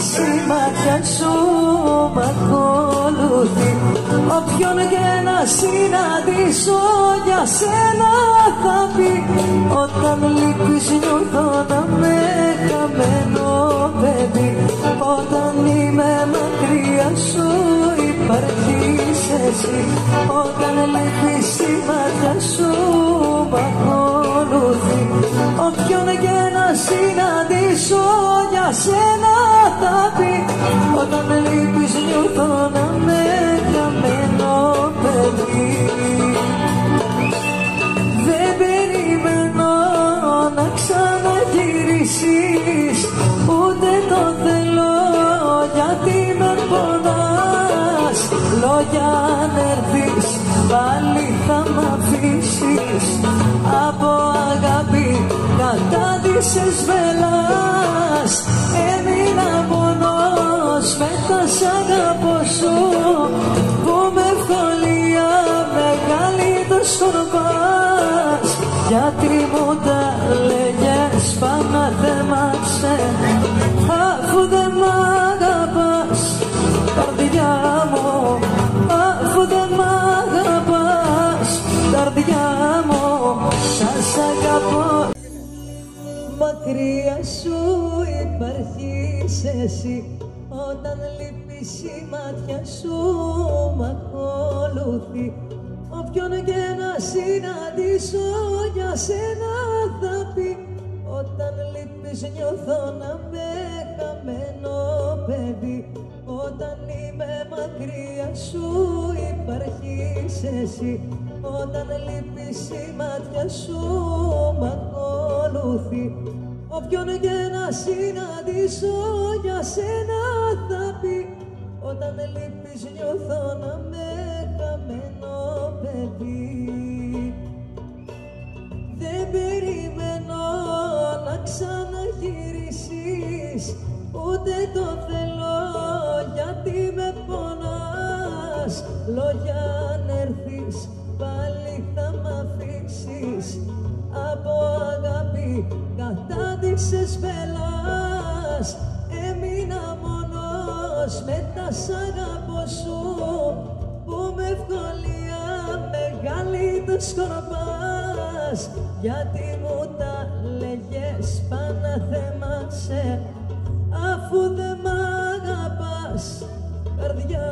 λυπήσει η μάτια σου μ' ακολουθεί. Όποιον και να συναντήσω για σένα θα πει, όταν λείπεις νιώθω να με χαμένο παιδί. Όταν είμαι μακριά σου υπάρχεις εσύ. Όταν λείπεις η μάτια σου μ' ακολουθεί. Όποιον και να συναντήσω για σένα θα πει, όταν λείπεις νιώθω να με χαμένο παιδί. Δεν περιμένω να ξαναγυρίσεις, ούτε το θέλω γιατί με πονάς. Λόγια αν έρθεις πάλι θα μ' αφήσεις. Από αγάπη κατάντησες βελάς. Έμεινα μόνος με τα σ' αγαπώ σου, που με ευκολία μεγάλη το σκορπάς. Γιατί μου τα λέγες πάνω θέμασε, αφού δεν μ' αγαπάς καρδιά μου, αφού δεν μ' αγαπάς καρδιά μου. Σας αγαπώ. Μακριά σου υπάρχεις εσύ. Όταν λείπεις η μάτια σου μ' ακολουθεί. Όποιον και να συναντήσω για σένα θα πει, όταν λείπεις νιώθω να με χαμένο παιδί. Όταν είμαι μακριά σου υπάρχεις εσύ. Όταν λείπεις η μάτια σου μ' ακολουθεί. Όποιον και να συναντήσω για σένα θα πει, όταν λείπεις νιώθω να με χαμένο παιδί. Δεν περιμένω να ξαναγυρίσεις, ούτε το θέλω γιατί με πονάς. Λόγια αν έρθεις πάλι θα μ' αφήσεις. Από αγάπη κατάντησες βελάς. Έμεινα μόνος με τα σ' αγαπώ σου, που με ευκολία μεγάλη το σκορπάς. Γιατί μου τα λέγες πάνω θέμασε, αφού δεν μ' αγαπάς καρδιά.